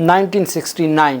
1969।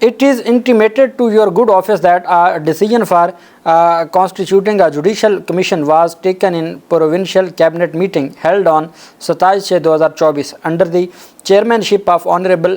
It is intimated to your good office that a decision for constituting a judicial commission was taken in provincial cabinet meeting held on 27/6/2024 under the chairmanship of Honorable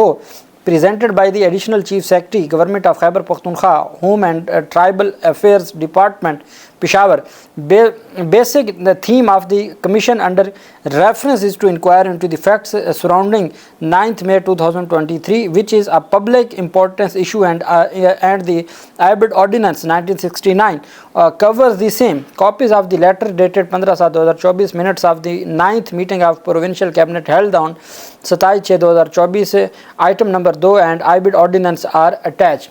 2 presented by the additional chief secretary government of Khyber Pakhtunkhwa home and tribal affairs department Peshawar, basic the theme of the commission under reference is to inquire into the facts surrounding 9th May 2023 which is a public importance issue and the Abid Ordinance 1969 covers the same. Copies of the letter dated 15/7/2024, minutes of the 9th meeting of provincial cabinet held on 27/6/2024, item number 2 and Abid Ordinance are attached।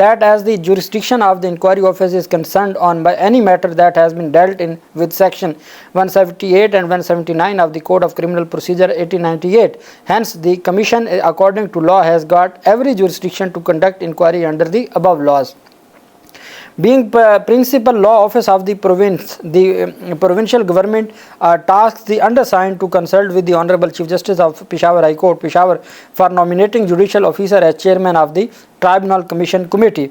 That as the jurisdiction of the inquiry office is concerned on by any matter that has been dealt in with section 178 and 179 of the Code of Criminal Procedure 1898, hence the commission according to law has got every jurisdiction to conduct inquiry under the above laws. Being principal law office of the province, the provincial government tasks the undersigned to consult with the Honorable Chief Justice of Peshawar High Court, Peshawar, for nominating judicial officer as chairman of the Tribunal Commission Committee.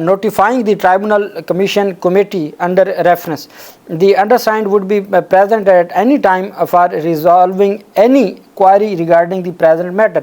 notifying the tribunal commission committee under reference. The undersigned would be present at any time for resolving any query regarding the present matter.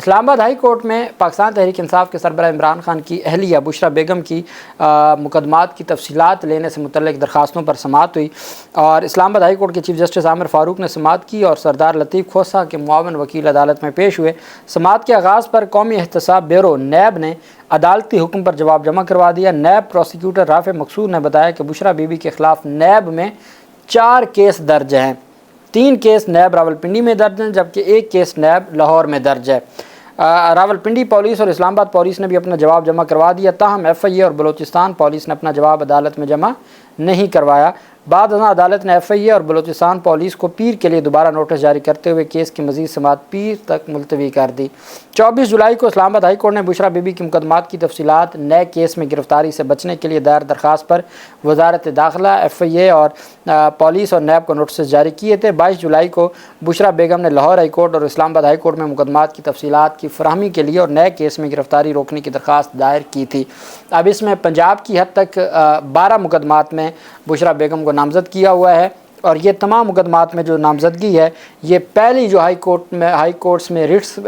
اسلام آباد high court میں پاکستان تحریک انصاف کے سربراہ عمران خان کی اہلیہ بشرا بیگم کی مقدمات کی تفصیلات لینے سے متعلق درخواستوں پر سماعت ہوئی، اور اسلام آباد ہائی کورٹ کے چیف جسٹس عامر فاروق نے سماعت کی اور سردار لطیف کھوسہ کے معاون وکیل عدالت میں پیش ہوئے۔ سماعت کے آغاز پر قومی احتساب بیورو نیب نے عدالتی حکم پر جواب جمع کروا دیا۔ نیب پروسیکیوٹر رافع مقصود نے بتایا کہ بشرا بی بی کے خلاف نیب میں 4 کیس درج ہیں، 3 کیس نیب راولپنڈی میں درج ہیں جبکہ 1 کیس نیب لاہور میں درج ہے۔ راولپنڈی پولیس اور اسلام آباد پولیس نے بھی اپنا جواب جمع کروا دیا، تاہم ایف آئی اے اور بلوچستان پولیس نے اپنا جواب عدالت میں جمع نہیں کروایا۔ بعد ازاں عدالت نے ایف آئی اے اور بلوچستان پولیس کو پیر کے لیے دوبارہ نوٹس جاری کرتے ہوئے کیس کی مزید سماعت پیر تک ملتوی کر دی۔ 24 جولائی کو اسلام آباد ہائی کورٹ نے بشرا بی بی کی مقدمات کی تفصیلات نئے کیس میں گرفتاری سے بچنے کے لیے دائر درخواست پر وزارت داخلہ، ایف آئی اے اور پولیس اور نیب کو نوٹسز جاری کیے تھے۔ 22 جولائی کو بشرا بیگم نے لاہور ہائی کورٹ اور اسلام آباد ہائی کورٹ میں مقدمات کی تفصیلات کی فراہمی کے لیے اور نئے کیس میں گرفتاری روکنے کی درخواست دائر کی تھی۔ اب اس میں پنجاب کی حد تک 12 مقدمات میں بشرا بیگم کو نامزد کیا ہوا ہے، اور یہ تمام مقدمات میں جو نامزدگی ہے یہ پہلی جو ہائی کورٹس میں ریٹس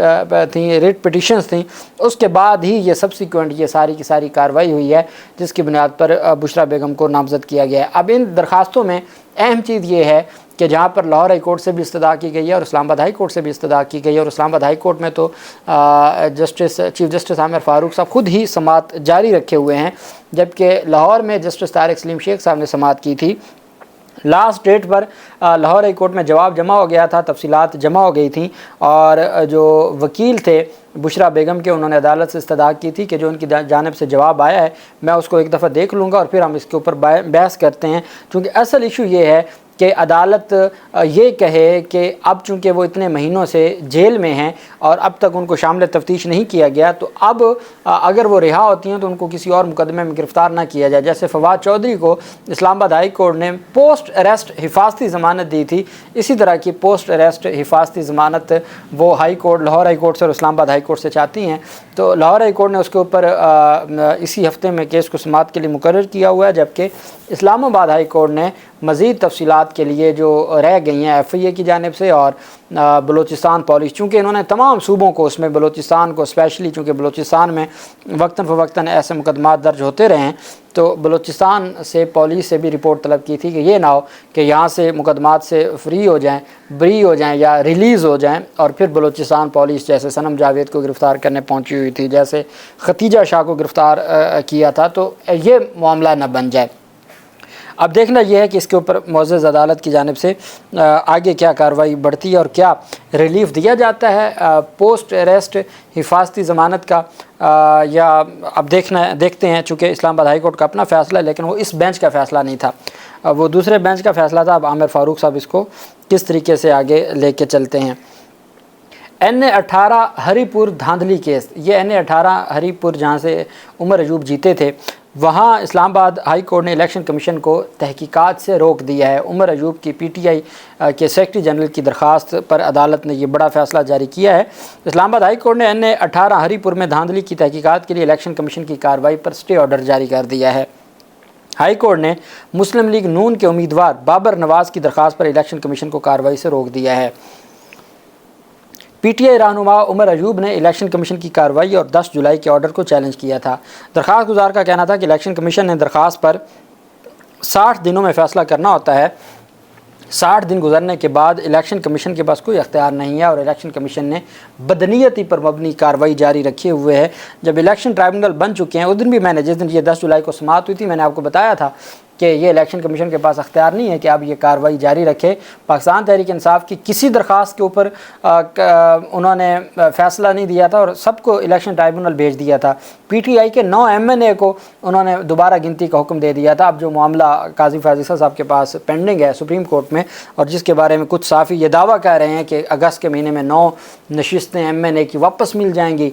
تھیں، ریٹ پٹیشنز تھیں، اس کے بعد ہی یہ سبسیکوئنٹ یہ ساری کی ساری کارروائی ہوئی ہے جس کی بنیاد پر بشرا بیگم کو نامزد کیا گیا ہے۔ اب ان درخواستوں میں اہم چیز یہ ہے کہ جہاں پر لاہور ہائی کورٹ سے بھی استدعا کی گئی ہے اور اسلام آباد ہائی کورٹ سے بھی استدعا کی گئی ہے، اور اسلام آباد ہائی کورٹ میں تو چیف جسٹس عامر فاروق صاحب خود ہی سماعت جاری رکھے ہوئے ہیں، جبکہ لاہور میں جسٹس طارق سلیم شیخ صاحب نے سماعت کی تھی۔ لاسٹ ڈیٹ پر لاہور ہائی کورٹ میں جواب جمع ہو گیا تھا، تفصیلات جمع ہو گئی تھیں، اور جو وکیل تھے بشرا بیگم کے انہوں نے عدالت سے استدعا کی تھی کہ جو ان کی جانب سے جواب آیا ہے میں اس کو ایک دفعہ دیکھ لوں گا اور پھر ہم اس کے اوپر بحث کرتے ہیں، کیونکہ اصل ایشو یہ ہے کہ عدالت یہ کہے کہ اب چونکہ وہ اتنے مہینوں سے جیل میں ہیں اور اب تک ان کو شامل تفتیش نہیں کیا گیا، تو اب اگر وہ رہا ہوتی ہیں تو ان کو کسی اور مقدمے میں گرفتار نہ کیا جائے۔ جیسے فواد چودھری کو اسلام آباد ہائی کورٹ نے پوسٹ اریسٹ حفاظتی ضمانت دی تھی، اسی طرح کی پوسٹ اریسٹ حفاظتی ضمانت وہ high court Lahore high court سے اور اسلام آباد ہائی کورٹ سے چاہتی ہیں، تو لاہور ہائی کورٹ نے اس کے اوپر اسی ہفتے میں کیس کو سماعت کے لیے مقرر کیا ہوا ہے، جبکہ اسلام آباد ہائی کورٹ نے مزید تفصیلات کے لیے جو رہ گئی ہیں ایف آئی اے کی جانب سے اور بلوچستان پولیس، چونکہ انہوں نے تمام صوبوں کو، اس میں بلوچستان کو اسپیشلی، چونکہ بلوچستان میں وقتاً فوقتاً ایسے مقدمات درج ہوتے رہے ہیں، تو بلوچستان سے پولیس سے بھی رپورٹ طلب کی تھی کہ یہ نہ ہو کہ یہاں سے مقدمات سے فری ہو جائیں، بری ہو جائیں یا ریلیز ہو جائیں اور پھر بلوچستان پولیس جیسے صنم جاوید کو گرفتار کرنے پہنچی ہوئی تھی، جیسے ختیجہ شاہ کو گرفتار کیا تھا، تو یہ معاملہ نہ بن جائے۔ اب دیکھنا یہ ہے کہ اس کے اوپر معزز عدالت کی جانب سے آگے کیا کارروائی بڑھتی ہے اور کیا ریلیف دیا جاتا ہے پوسٹ اریسٹ حفاظتی ضمانت کا، یا اب دیکھتے ہیں، چونکہ اسلام آباد ہائی کورٹ کا اپنا فیصلہ ہے لیکن وہ اس بینچ کا فیصلہ نہیں تھا، وہ دوسرے بینچ کا فیصلہ تھا۔ اب عامر فاروق صاحب اس کو کس طریقے سے آگے لے کے چلتے ہیں۔ NA-18 ہری پور دھاندلی کیس، یہ NA-18 ہری پور جہاں سے عمر ایوب جیتے تھے، وہاں اسلام آباد ہائی کورٹ نے الیکشن کمیشن کو تحقیقات سے روک دیا ہے۔ عمر ایوب کی پی ٹی آئی کے سیکرٹری جنرل کی درخواست پر عدالت نے یہ بڑا فیصلہ جاری کیا ہے۔ اسلام آباد ہائی کورٹ نے NA-18 ہری پور میں دھاندلی کی تحقیقات کے لیے الیکشن کمیشن کی کارروائی پر اسٹے آرڈر جاری کر دیا ہے۔ ہائی کورٹ نے مسلم لیگ نون کے امیدوار بابر نواز کی درخواست پر الیکشن کمیشن کو کارروائی سے روک دیا ہے۔ پی ٹی آئی رہنما عمر ایوب نے الیکشن کمیشن کی کارروائی اور 10 جولائی کے آرڈر کو چیلنج کیا تھا۔ درخواست گزار کا کہنا تھا کہ الیکشن کمیشن نے درخواست پر 60 دنوں میں فیصلہ کرنا ہوتا ہے، 60 دن گزرنے کے بعد الیکشن کمیشن کے پاس کوئی اختیار نہیں ہے، اور الیکشن کمیشن نے بدنیتی پر مبنی کارروائی جاری رکھے ہوئے ہے۔ جب الیکشن ٹرائبونل بن چکے ہیں، اس دن بھی میں نے، جس دن یہ 10 جولائی کو سماعت ہوئی تھی، میں نے آپ کو بتایا تھا کہ یہ الیکشن کمیشن کے پاس اختیار نہیں ہے کہ اب یہ کارروائی جاری رکھے۔ پاکستان تحریک انصاف کی کسی درخواست کے اوپر انہوں نے فیصلہ نہیں دیا تھا اور سب کو الیکشن ٹرائبونل بھیج دیا تھا۔ پی ٹی آئی کے 9 MNA کو انہوں نے دوبارہ گنتی کا حکم دے دیا تھا۔ اب جو معاملہ قاضی فیض صاحب کے پاس پینڈنگ ہے سپریم کورٹ میں، اور جس کے بارے میں کچھ صحافی یہ دعویٰ کہہ رہے ہیں کہ اگست کے مہینے میں 9 نشستیں MNA کی واپس مل جائیں گی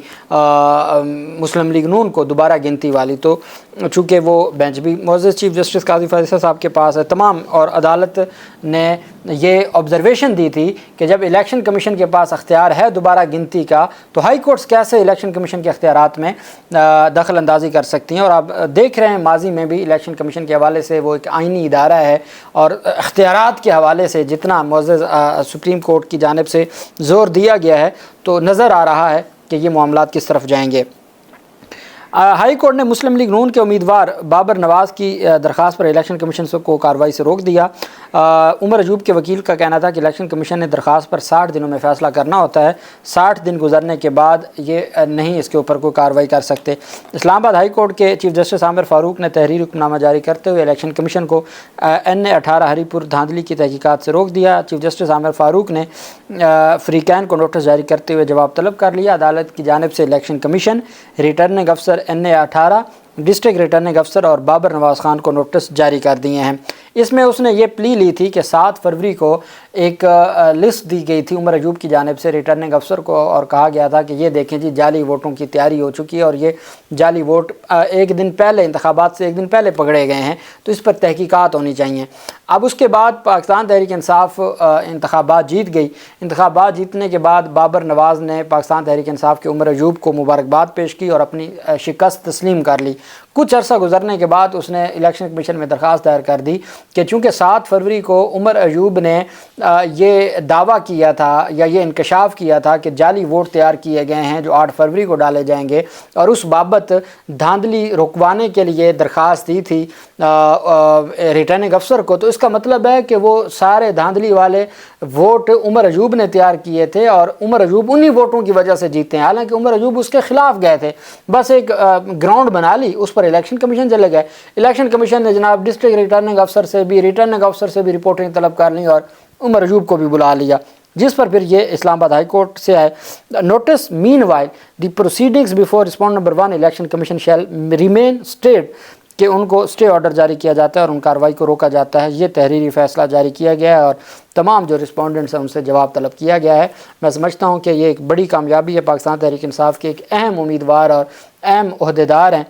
مسلم لیگ نون کو دوبارہ گنتی والی، تو چونکہ وہ بینچ بھی معزز چیف جسٹس قاضی فیض صاحب کے پاس ہے تمام، اور عدالت نے یہ آبزرویشن دی تھی کہ جب الیکشن کمیشن کے پاس اختیار ہے دوبارہ گنتی کا، تو ہائی کورٹس کیسے الیکشن کمیشن کے اختیارات میں دخل اندازی کر سکتی ہیں۔ اور آپ دیکھ رہے ہیں ماضی میں بھی الیکشن کمیشن کے حوالے سے وہ ایک آئینی ادارہ ہے، اور اختیارات کے حوالے سے جتنا معزز سپریم کورٹ کی جانب سے زور دیا گیا ہے، تو نظر آ رہا ہے کہ یہ معاملات کس طرف جائیں گے۔ ہائی کورٹ نے مسلم لیگ نون کے امیدوار بابر نواز کی درخواست پر الیکشن کمیشن کو کارروائی سے روک دیا۔ عمر ایوب کے وکیل کا کہنا تھا کہ الیکشن کمیشن نے درخواست پر 60 دنوں میں فیصلہ کرنا ہوتا ہے، 60 دن گزرنے کے بعد یہ نہیں اس کے اوپر کوئی کارروائی کر سکتے۔ اسلام آباد ہائی کورٹ کے چیف جسٹس عامر فاروق نے تحریری حکم نامہ جاری کرتے ہوئے الیکشن کمیشن کو NA18 ہری پور دھاندلی کی تحقیقات سے روک دیا۔ چیف جسٹس عامر فاروق نے فریقین کو نوٹس جاری کرتے ہوئے جواب طلب کر لیا۔ عدالت کی جانب سے الیکشن کمیشن، ریٹرننگ افسر NA18، ڈسٹرکٹ ریٹرننگ افسر اور بابر نواز خان کو نوٹس جاری کر دیے ہیں۔ اس میں اس نے یہ پلی لی تھی کہ 7 فروری کو ایک لسٹ دی گئی تھی عمر ایوب کی جانب سے ریٹرننگ افسر کو، اور کہا گیا تھا کہ یہ دیکھیں جی جعلی ووٹوں کی تیاری ہو چکی ہے اور یہ جعلی ووٹ ایک دن پہلے، انتخابات سے ایک دن پہلے پکڑے گئے ہیں، تو اس پر تحقیقات ہونی چاہیے۔ اب اس کے بعد پاکستان تحریک انصاف انتخابات جیت گئی۔ انتخابات جیتنے کے بعد بابر نواز نے پاکستان تحریک انصاف کے عمر ایوب کو مبارکباد پیش کی اور اپنی شکست تسلیم کر لی۔ کچھ عرصہ گزرنے کے بعد اس نے الیکشن کمیشن میں درخواست دائر کر دی کہ چونکہ 7 فروری کو عمر ایوب نے یہ دعویٰ کیا تھا یا یہ انکشاف کیا تھا کہ جعلی ووٹ تیار کیے گئے ہیں جو 8 فروری کو ڈالے جائیں گے، اور اس بابت دھاندلی رکوانے کے لیے درخواست دی تھی ریٹرننگ افسر کو، تو اس کا مطلب ہے کہ وہ سارے دھاندلی والے ووٹ عمر ایوب نے تیار کیے تھے اور عمر ایوب انہی ووٹوں کی وجہ سے جیتے ہیں، حالانکہ عمر ایوب اس کے خلاف گئے تھے۔ بس ایک گراؤنڈ بنا لی، اس پر الیکشن کمیشن چلے گئے۔ الیکشن کمیشن نے جناب ڈسٹرکٹ ریٹرننگ افسر سے بھی رپورٹیں طلب کر لیں اور عمر ایوب کو بھی بلا لیا، جس پر پھر یہ اسلام آباد ہائی کورٹ سے ہے notice meanwhile the proceedings before respond number 1 election commission shall remain state, کہ ان کو اسٹے آرڈر جاری کیا جاتا ہے اور ان کارروائی کو روکا جاتا ہے۔ یہ تحریری فیصلہ جاری کیا گیا ہے اور تمام جو رسپونڈنٹس ہیں ان سے جواب طلب کیا گیا ہے۔ میں سمجھتا ہوں کہ یہ ایک بڑی کامیابی ہے، پاکستان تحریک انصاف کے ایک اہم امیدوار اور اہم عہدیدار ہیں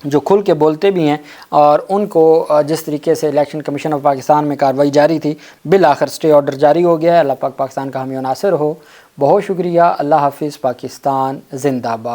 جو کھل کے بولتے بھی ہیں، اور ان کو جس طریقے سے الیکشن کمیشن آف پاکستان میں کارروائی جاری تھی، بالآخر اسٹے آرڈر جاری ہو گیا ہے۔ اللہ پاک پاکستان کا حامی و ناصر ہو۔ بہت شکریہ۔ اللہ حافظ۔ پاکستان زندہ باد۔